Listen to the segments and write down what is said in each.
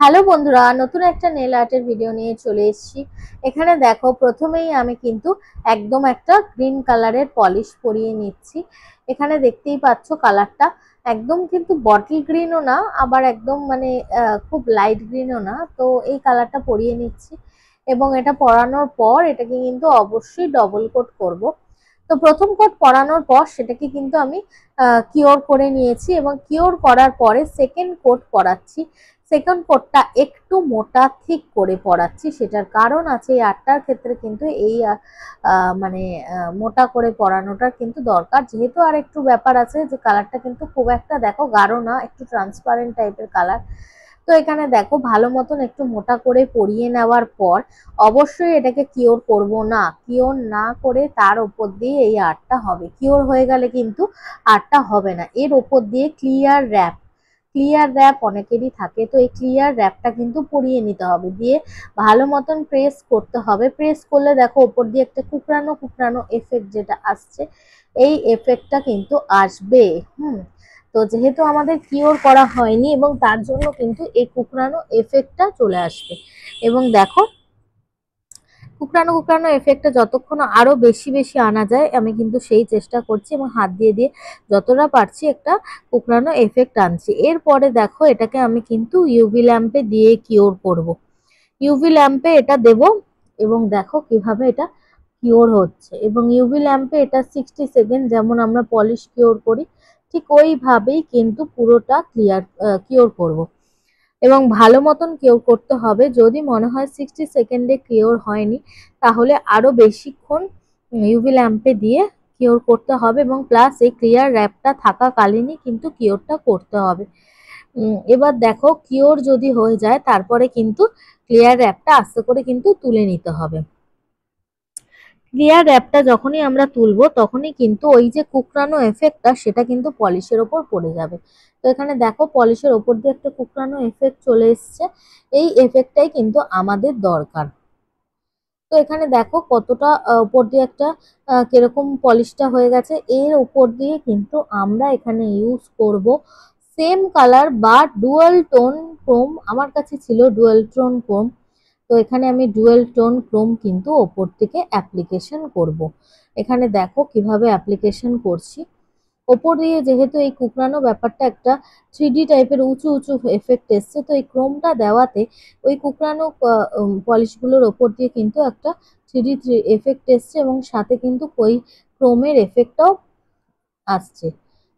Hello বন্ধুরা, নতুন একটা নেল আর্টের ভিডিও নিয়ে চলে এসেছি। এখানে দেখো, প্রথমেই আমি কিন্তু একদম একটা গ্রিন কালারের পলিশ পরিয়ে নিচ্ছি। এখানে দেখতেই পাচ্ছ কালারটা একদম কিন্তু বটল গ্রিনও না, আবার একদম মানে খুব লাইট গ্রিনও না। তো এই কালারটা পরিয়ে নিচ্ছি এবং এটা পরানোর পর এটাকে কিন্তু অবশ্যই ডবল কোট করব। তো প্রথম কোট পরানোর পর সেটাকে কিন্তু আমি কিওর করে নিয়েছি এবং কিওর করার পরে সেকেন্ড কোট পরাচ্ছি। সেকেন্ড কোটটা একটু মোটা থিক করে পরাচ্ছি, সেটার কারণ আছে। এই আটটার ক্ষেত্রে কিন্তু এই মানে মোটা করে পরানোটা কিন্তু দরকার, যেহেতু আর একটু ব্যাপার আছে যে কালারটা কিন্তু খুব একটা দেখো গাঢ় না, একটু ট্রান্সপারেন্ট টাইপের কালার। তো এখানে দেখো ভালো মতন একটু মোটা করে পরিয়ে নেওয়ার পর অবশ্যই এটাকে কিওর করব না। কিওর না করে তার উপর দিয়ে এই আর্টটা হবে। কিওর হয়ে গেলে কিন্তু আর্টটা হবে না। এর উপর দিয়ে ক্লিয়ার র্যাপ অনেকেরই থাকে, তো এই ক্লিয়ার র্যাপটা কিন্তু পরিয়ে নিতে হবে। দিয়ে ভালো মতন প্রেস করতে হবে। প্রেস করলে দেখো উপর দিয়ে একটা কুকড়ানো কুকড়ানো এফেক্ট যেটা আসছে, এই এফেক্টটা কিন্তু আসবে। তো যেহেতু আমাদের কিওর করা হয়নি এবং তার জন্য কিন্তু এই কুকড়ানো এফেক্টটা চলে আসবে। এবং দেখো কুকড়ানো কুকড়ানো এফেক্টটা যতক্ষণ আরো বেশি বেশি আনা যায় আমি কিন্তু সেই চেষ্টা করছি এবং হাত দিয়ে দিয়ে যতটা পারছি একটা কুকড়ানো এফেক্ট আনছি। এরপরে দেখো এটাকে আমি কিন্তু ইউভি ল্যাম্পে দিয়ে কিওর করব। ইউভি ল্যাম্পে এটা দেব এবং দেখো কিভাবে এটা কিওর হচ্ছে। এবং ইউভি ল্যাম্পে এটা 60 সেকেন্ড যেমন আমরা পলিশ কিওর করি, ঠিক ওইভাবেই কিন্তু পুরোটা কিওর করব। এবং ভালো মতন কিওর করতে হবে। যদি মনে হয় 60 সেকেন্ডে কিওর হয়নি, তাহলে আরো বেশিক্ষণ ইউভি ল্যাম্পে দিয়ে কিওর করতে হবে এবং প্লাস এই ক্লিয়ার র্যাপটা থাকাকালীনই কিন্তু কিওরটা করতে হবে। এবার দেখো কিওর যদি হয়ে যায় তারপরে কিন্তু ক্লিয়ার র্যাপটা আস্তে করে কিন্তু তুলে নিতে হবে। ক্লিয়ার র্যাপটা যখনই আমরা তুলবো তখনই কিন্তু ওই যে কুকড়ানো এফেক্টটা সেটা কিন্তু পলিশের ওপর পড়ে যাবে। তো এখানে দেখো পলিশের ওপর দিয়ে একটা কুকড়ানো এফেক্ট চলে এসছে। এই এফেক্টটাই কিন্তু আমাদের দরকার। তো এখানে দেখো কতটা উপর দিয়ে একটা কিরকম পলিশটা হয়ে গেছে। এর উপর দিয়ে কিন্তু আমরা এখানে ইউজ করব সেম কালার বা ডুয়াল টোন ক্রোম। আমার কাছে ছিল ডুয়াল টোন ক্রোম, তো এখানে আমি ডুয়াল টোন ক্রোম কিন্তু ওপর থেকে অ্যাপ্লিকেশন করব। এখানে দেখো কিভাবে অ্যাপ্লিকেশন করছি। ওপর দিয়ে যেহেতু এই কুকড়ানো ব্যাপারটা একটা 3D টাইপের উঁচু উঁচু এফেক্ট এসছে, তো এই ক্রোমটা দেওয়াতে ওই কুকড়ানো পলিশগুলোর ওপর দিয়ে কিন্তু একটা 3D এফেক্ট এসছে এবং সাথে কিন্তু ওই ক্রোমের এফেক্টটাও আসছে।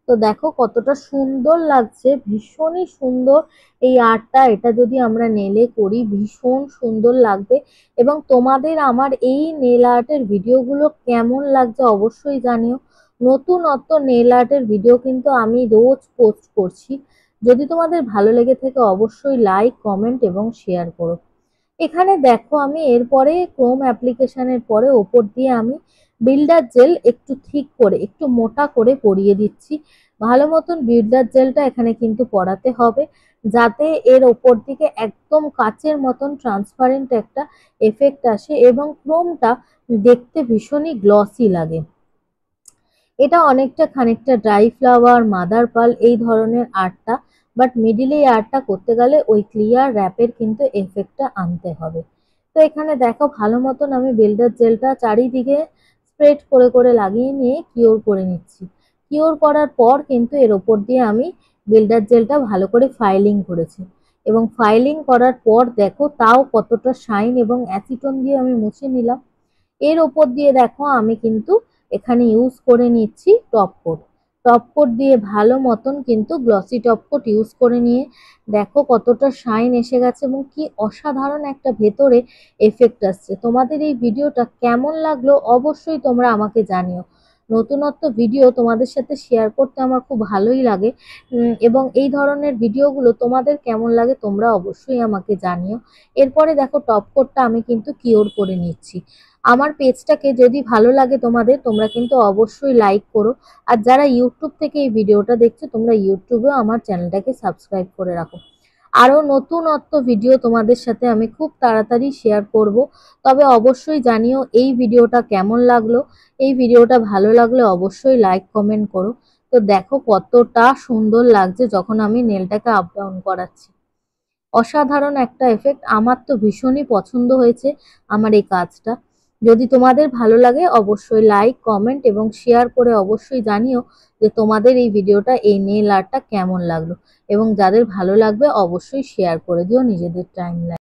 তো দেখো কতটা সুন্দর লাগছে, ভীষণই সুন্দর এই আর্টটা। এটা যদি আমরা নেলে করি ভীষণ সুন্দর লাগবে। এবং তোমাদের আমার এই নেল আর্টের ভিডিওগুলো কেমন লাগছে অবশ্যই জানিও। নতুনত্ব নেল আর্টের ভিডিও কিন্তু আমি রোজ পোস্ট করছি। যদি তোমাদের ভালো লেগে থাকে অবশ্যই লাইক কমেন্ট এবং শেয়ার করো। এখানে দেখো আমি এরপরে ক্রোম অ্যাপ্লিকেশনের পরে ওপর দিয়ে আমি বিল্ডার জেল একটু ঠিক করে একটু মোটা করে পরিয়ে দিচ্ছি। ভালো মতন বিল্ডার জেলটা এখানে কিন্তু পরাতে হবে, যাতে এর ওপর দিকে একদম কাচের মতন ট্রান্সপারেন্ট একটা এফেক্ট আসে এবং ক্রোমটা দেখতে ভীষণই গ্লসি লাগে। এটা অনেকটা খানিকটা ড্রাই ফ্লাওয়ার মাদার পার্ল এই ধরনের আর্টটা, বাট মিডিলে এই আর্টটা করতে গেলে ওই ক্লিয়ার র্যাপের কিন্তু এফেক্টটা আনতে হবে। তো এখানে দেখো ভালো মতন আমি বিল্ডার জেলটা চারিদিকে স্প্রেড করে করে লাগিয়ে নিয়ে কিওর করে নিচ্ছি। কিওর করার পর কিন্তু এর ওপর দিয়ে আমি বিল্ডার জেলটা ভালো করে ফাইলিং করেছি। এবং ফাইলিং করার পর দেখো তাও কতটা শাইন, এবং অ্যাসিটন দিয়ে আমি মুছে নিলাম। এর ওপর দিয়ে দেখো আমি কিন্তু এখানে ইউজ করে নিচ্ছি টপ কোট। টপ কোট দিয়ে ভালো মতন কিন্তু গ্লসি টপ কোট ইউজ করে নিয়ে দেখো কতটা শাইন এসে গেছে এবং কি অসাধারণ একটা ভেতরে এফেক্ট আসছে। তোমাদের এই ভিডিওটা কেমন লাগলো অবশ্যই তোমরা আমাকে জানিও। নতুনত্ব ভিডিও তোমাদের সাথে শেয়ার করতে আমার খুব ভালোই লাগে। এবং এই ধরনের ভিডিওগুলো তোমাদের কেমন লাগে তোমরা অবশ্যই আমাকে জানিও। এরপরে দেখো টপ কোটটা আমি কিন্তু কিওর করে নিচ্ছি। আমার পেজটাকে যদি ভালো লাগে তোমাদের, তোমরা কিন্তু অবশ্যই লাইক করো। আর যারা ইউটিউব থেকে এই ভিডিওটা দেখছো তোমরা ইউটিউবেও আমার চ্যানেলটাকে সাবস্ক্রাইব করে রাখো। আরো নতুনত্ব ভিডিও তোমাদের সাথে আমি খুব তাড়াতাড়ি শেয়ার করব। তবে অবশ্যই জানিও এই ভিডিওটা কেমন লাগলো। এই ভিডিওটা ভালো লাগলে অবশ্যই লাইক কমেন্ট করো। তো দেখো কতটা সুন্দর লাগছে যখন আমি নেলটাকে আপ ডাউন করাচ্ছি। অসাধারণ একটা এফেক্ট, আমার তো ভীষণই পছন্দ হয়েছে আমার এই কাজটা। যদি তোমাদের ভালো লাগে অবশ্যই লাইক, কমেন্ট এবং শেয়ার করে অবশ্যই জানিও যে তোমাদের এই ভিডিওটা, এই নেল আর্টটা কেমন লাগলো। এবং যাদের ভালো লাগবে অবশ্যই শেয়ার করে দিও নিজেদের টাইমলাইনে।